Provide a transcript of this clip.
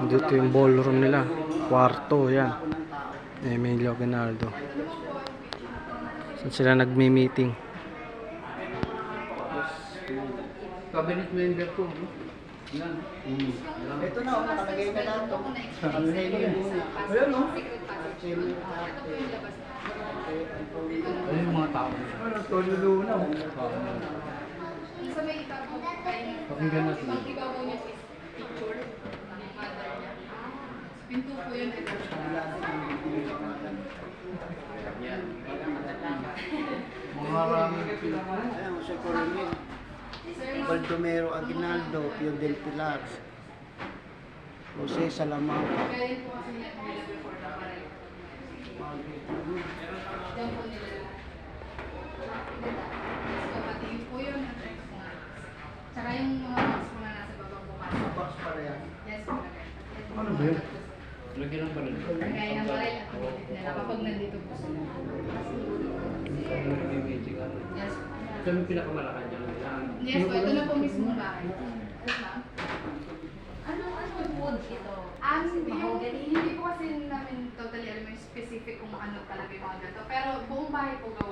Dito yung ballroom nila. Kwarto, yan. Emilio Aguinaldo. Saan sila nagmi-meeting? Cabinet member ko. Yan. Ito na, nakalagay na lang ito. Ayan, no? Ayun yung mga tao. Nagtululo na. Isa may itabog kayo. Pakinggan natin. Ibang ibabaw niya is picture ng mother niya. Pinto po yun. Yan. Mga maraming Ayan, Jose Coronel. Baldomero Aguinaldo, Pio del Pilar. Jose Salamanca. Kaya yun po kasi niya before na parang. Diyan po nila. So, pati yun po yun. Tsaka yung mga box po na nasa babang bukas. Box para yan. Yes, po. Ano ba yun? Lagyan ng pala. Kaya ng baray at nila kapag nandito po sila. Yes. Ito yung pinakamalakad niya. Yes po, ito na po mismo bahay. Yes, ma'am. Anong wood ito? Hindi po kasi namin totally alam yung specific kung ano talaga yung mga ganito. Pero buong bahay po gawa.